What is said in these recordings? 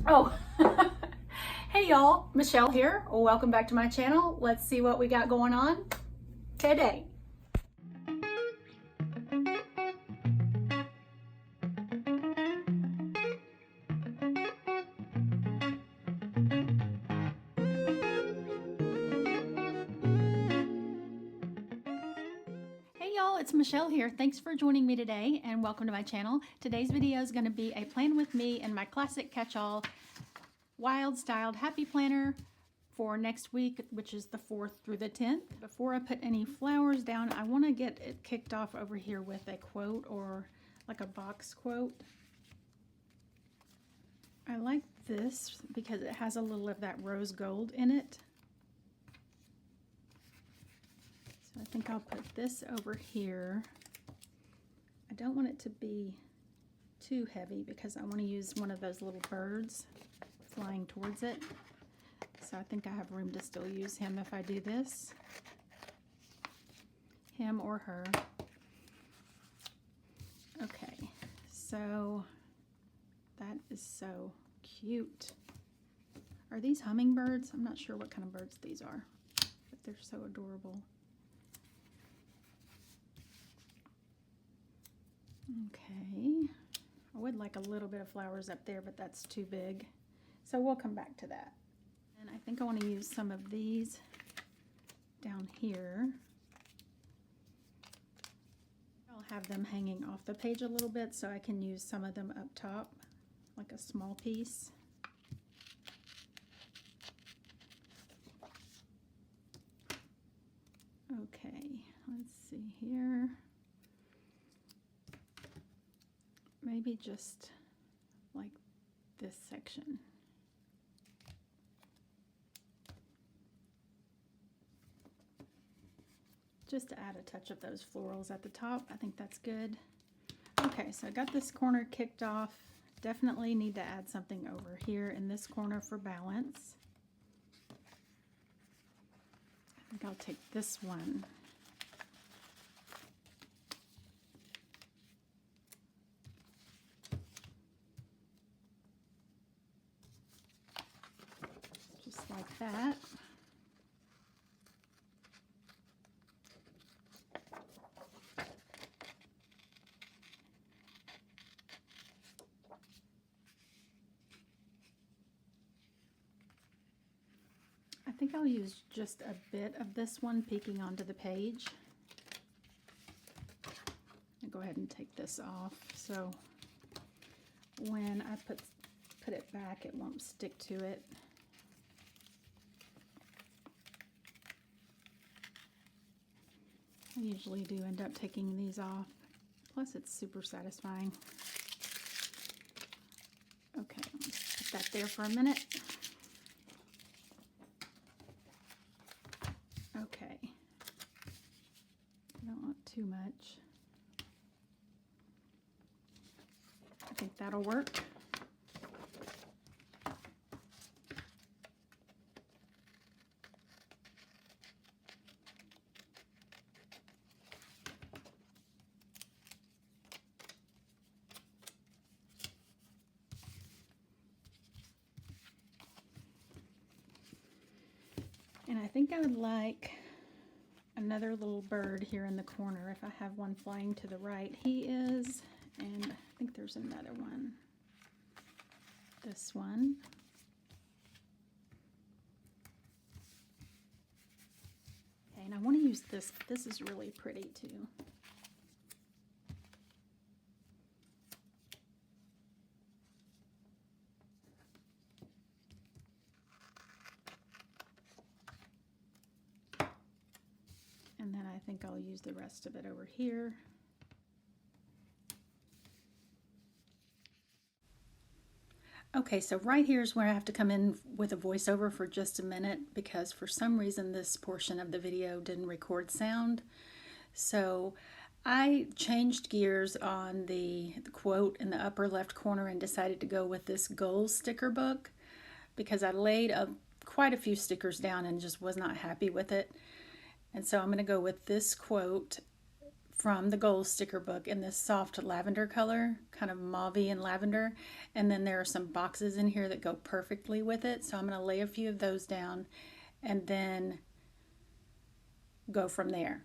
Oh, hey y'all, Michelle here. Welcome back to my channel. Let's see what we got going on today. Hey y'all, it's Michelle here. Thanks for joining me today and welcome to my channel. Today's video is going to be a plan with me and my classic catch-all wild styled happy planner for next week, which is the 4th through the 10th. Before I put any flowers down, I want to get it kicked off over here with a quote or like a box quote. I like this because it has a little of that rose gold in it. So I think I'll put this over here. I don't want it to be too heavy because I want to use one of those little birds flying towards it. So I think I have room to still use him if I do this. Him or her. Okay, so that is so cute. Are these hummingbirds? I'm not sure what kind of birds these are, but they're so adorable. Okay, I would like a little bit of flowers up there, but that's too big. So we'll come back to that. And I think I want to use some of these down here. I'll have them hanging off the page a little bit so I can use some of them up top, like a small piece. Okay, let's see here. Maybe just like this section. Just to add a touch of those florals at the top. I think that's good. Okay, so I got this corner kicked off. Definitely need to add something over here in this corner for balance. I think I'll take this one. Just like that. I think I'll use just a bit of this one peeking onto the page. I'll go ahead and take this off so when I put it back it won't stick to it. I usually do end up taking these off, plus it's super satisfying. Okay, let's put that there for a minute. Okay, I don't want too much. I think that'll work. And I think I would like another little bird here in the corner if I have one flying to the right. He is, and I think there's another one. This one. Okay, and I want to use this. This is really pretty too. And then I think I'll use the rest of it over here. Okay, so right here is where I have to come in with a voiceover for just a minute because for some reason this portion of the video didn't record sound. So I changed gears on the quote in the upper left corner and decided to go with this goals sticker book because I laid quite a few stickers down and just was not happy with it. And so I'm going to go with this quote from the gold sticker book in this soft lavender color, kind of mauvey and lavender. And then there are some boxes in here that go perfectly with it. So I'm going to lay a few of those down and then go from there.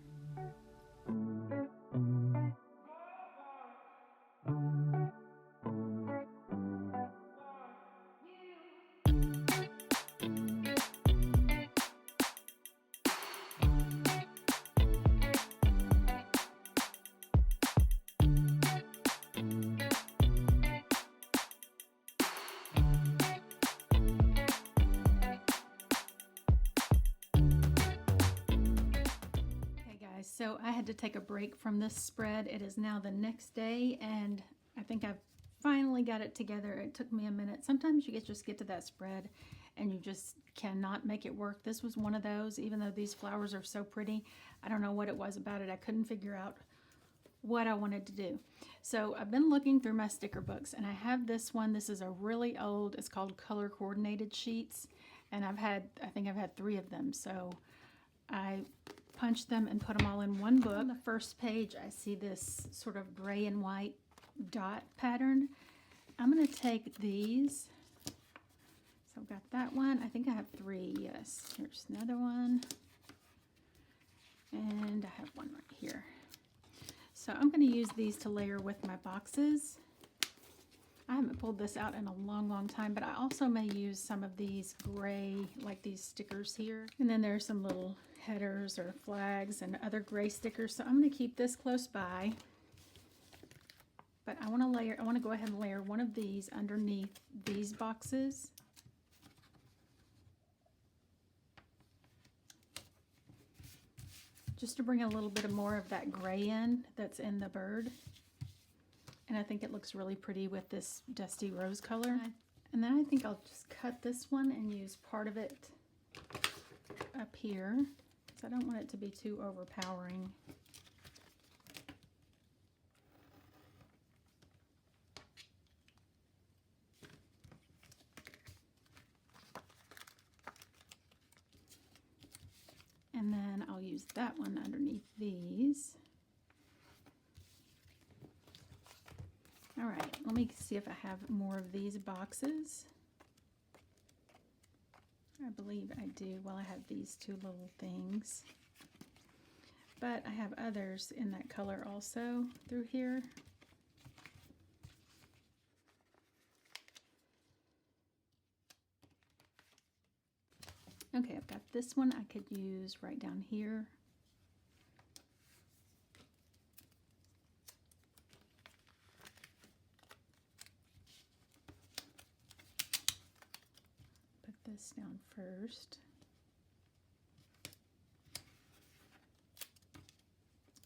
So I had to take a break from this spread. It is now the next day, and I think I've finally got it together. It took me a minute. Sometimes you just get to that spread and you just cannot make it work. This was one of those. Even though these flowers are so pretty, I don't know what it was about it. I couldn't figure out what I wanted to do. So I've been looking through my sticker books, and I have this one. This is a really old, it's called Color Coordinated Sheets, and I think I've had 3 of them. So I punched them and put them all in one book. On the first page, I see this sort of gray and white dot pattern. I'm going to take these. So I've got that one. I think I have 3. Yes. Here's another one. And I have one right here. So I'm going to use these to layer with my boxes. I haven't pulled this out in a long, long time, but I also may use some of these gray, like these stickers here. And then there's some little headers or flags and other gray stickers. So I'm going to keep this close by. But I want to go ahead and layer one of these underneath these boxes. Just to bring a little bit more of that gray in that's in the bird. And I think it looks really pretty with this dusty rose color. And then I think I'll just cut this one and use part of it up here. So I don't want it to be too overpowering. And then I'll use that one underneath these. All right, let me see if I have more of these boxes. I believe I do. Well, I have these 2 little things. But I have others in that color also through here. Okay, I've got this one I could use right down here. This down first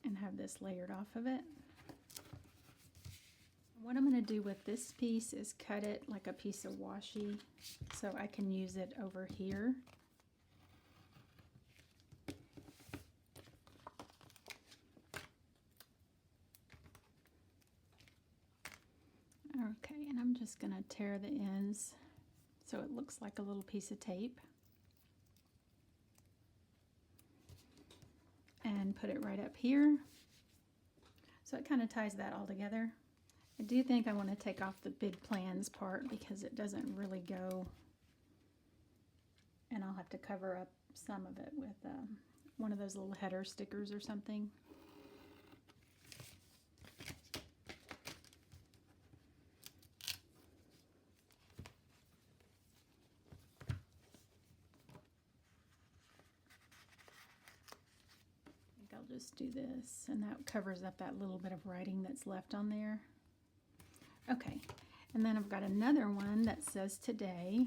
and have this layered off of it. What I'm going to do with this piece is cut it like a piece of washi so I can use it over here. Okay, and I'm just going to tear the ends so it looks like a little piece of tape. And put it right up here. So it kind of ties that all together. I do think I want to take off the big plans part because it doesn't really go. And I'll have to cover up some of it with one of those little header stickers or something. I'll just do this, and that covers up that little bit of writing that's left on there. Okay, and then I've got another one that says today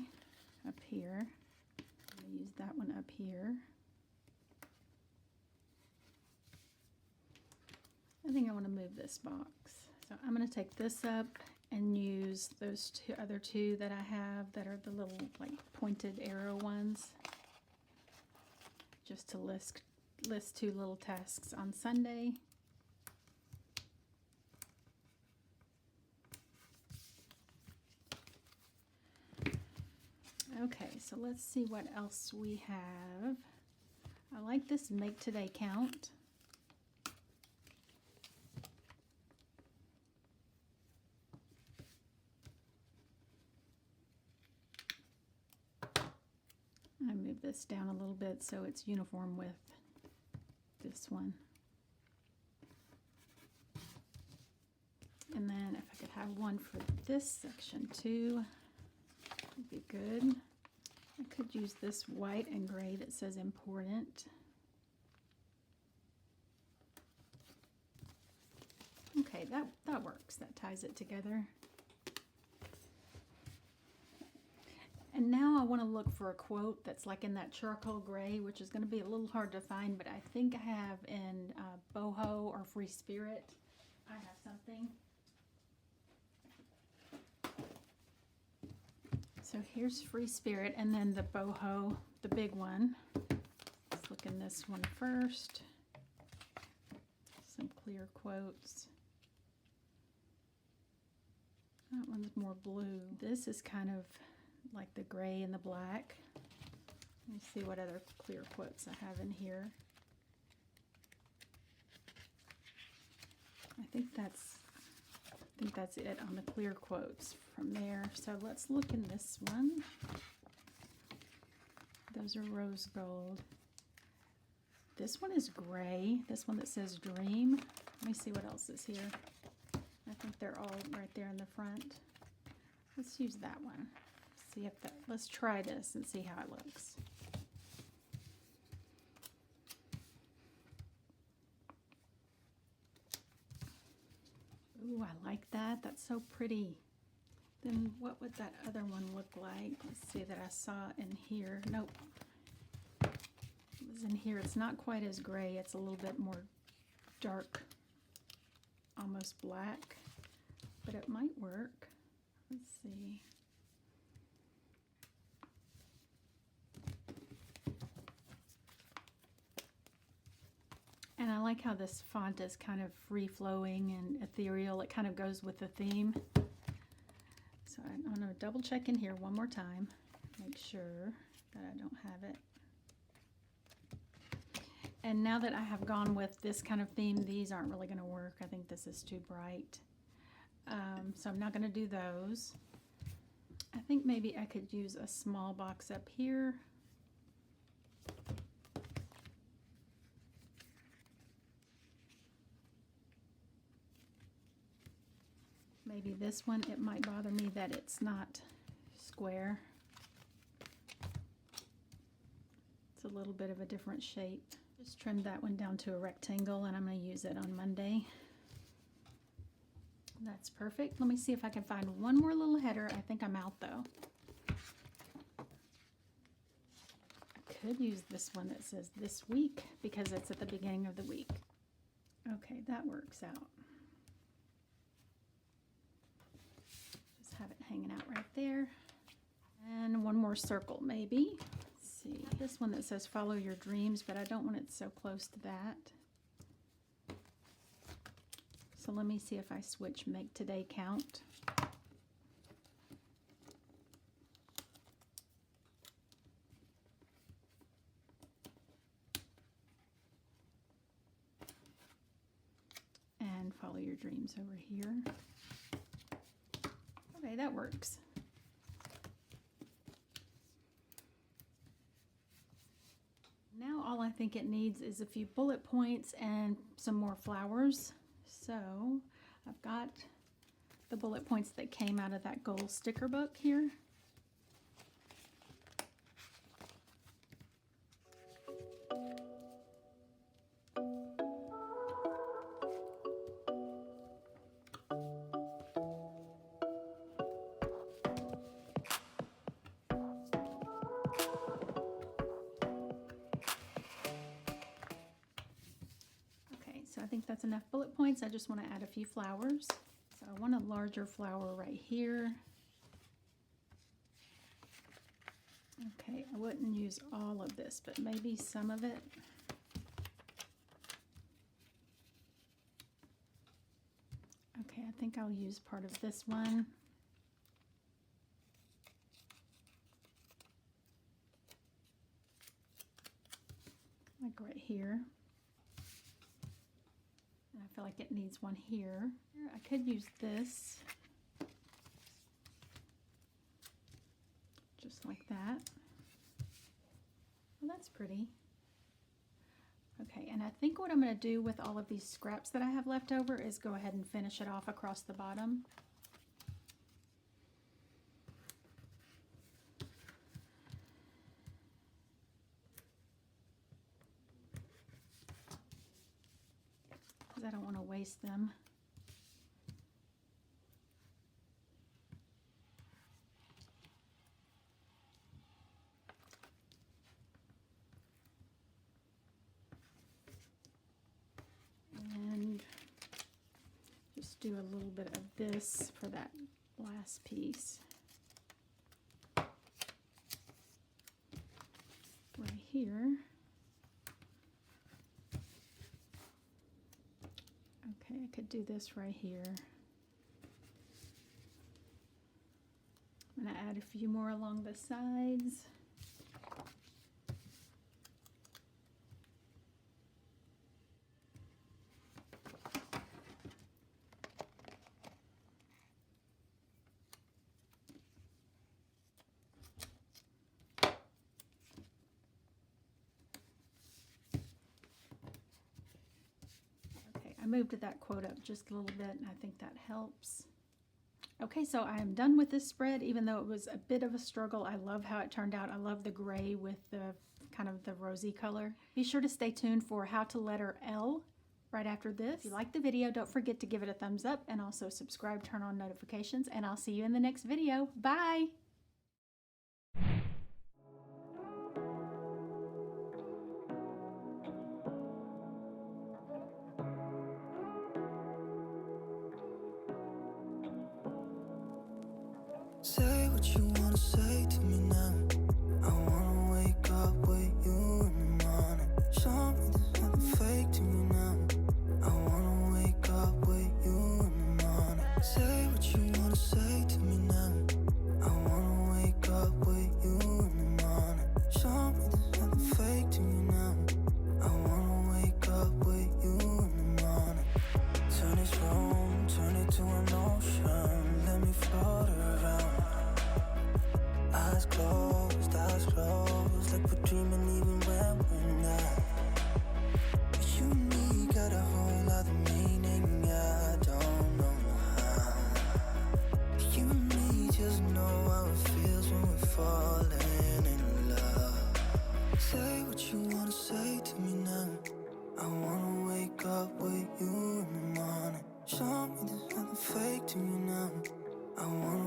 up here. I'm going to use that one up here. I think I want to move this box. So I'm going to take this up and use those other two that I have that are the little like pointed arrow ones, just to list 2 little tasks on Sunday. Okay, so let's see what else we have. I like this Make Today Count. move this down a little bit so it's uniform with this one. And then if I could have one for this section too, would be good. I could use this white and gray that says important. Okay, that works. That ties it together. And now I want to look for a quote that's like in that charcoal gray, which is going to be a little hard to find, but I think I have in Boho or Free Spirit. I have something. So here's Free Spirit, and then the Boho, the big one. Let's look in this one first. Some clear quotes. That one's more blue. This is kind of like the gray and the black. Let me see what other clear quotes I have in here. I think that's it on the clear quotes from there. So let's look in this one. Those are rose gold. This one is gray. This one that says dream. Let me see what else is here. I think they're all right there in the front. Let's use that one. See if that, let's try this and see how it looks. Ooh, I like that. That's so pretty. Then what would that other one look like? Let's see that I saw in here. Nope. It was in here. It's not quite as gray. It's a little bit more dark, almost black, but it might work. Let's see. And I like how this font is kind of free-flowing and ethereal. It kind of goes with the theme. So I'm going to double check in here one more time. Make sure that I don't have it. And now that I have gone with this kind of theme, these aren't really going to work. I think this is too bright. So I'm not going to do those. I think maybe I could use a small box up here. Maybe this one, it might bother me that it's not square. It's a little bit of a different shape. Just trimmed that one down to a rectangle, and I'm going to use it on Monday. That's perfect. Let me see if I can find one more little header. I think I'm out though. I could use this one that says this week because it's at the beginning of the week. Okay, that works out. Just have it hanging out right there. And one more circle maybe. Let's see. This one that says follow your dreams, but I don't want it so close to that. So let me see if I switch make today count. And follow your dreams over here. Okay, that works. Now all I think it needs is a few bullet points and some more flowers. So I've got the bullet points that came out of that gold sticker book here. So I think that's enough bullet points. I just want to add a few flowers. So I want a larger flower right here. Okay, I wouldn't use all of this, but maybe some of it. Okay, I think I'll use part of this one. Like right here. And I feel like it needs one here. I could use this. Just like that. that's pretty. Okay, and I think what I'm going to do with all of these scraps that I have left over is go ahead and finish it off across the bottom. Because I don't want to waste them. And just do a little bit of this for that last piece. Right here. Okay, I could do this right here. I'm going to add a few more along the sides. I moved that quote up just a little bit, and I think that helps. Okay, so I am done with this spread, even though it was a bit of a struggle. I love how it turned out. I love the gray with the kind of the rosy color. Be sure to stay tuned for how to letter L right after this. If you like the video, don't forget to give it a thumbs up and also subscribe, turn on notifications, and I'll see you in the next video. Bye! Say what you wanna say to me now. I wanna wake up with you in the morning. Show me there's nothing fake to me now. I wanna wake up with you in the morning. Say what you wanna say to me now. I wanna wake up with you in the morning. Show me there's nothing fake to me now. I wanna wake up with you in the morning. Turn this room, turn it to an ocean. Let me float around. Eyes closed, like we're dreaming even when we're not. But you and me got a whole other meaning, I don't know how. But you and me just know how it feels when we're falling in love. Say what you wanna say to me now. I wanna wake up with you in the morning. Show me there's nothing fake to me now. I wanna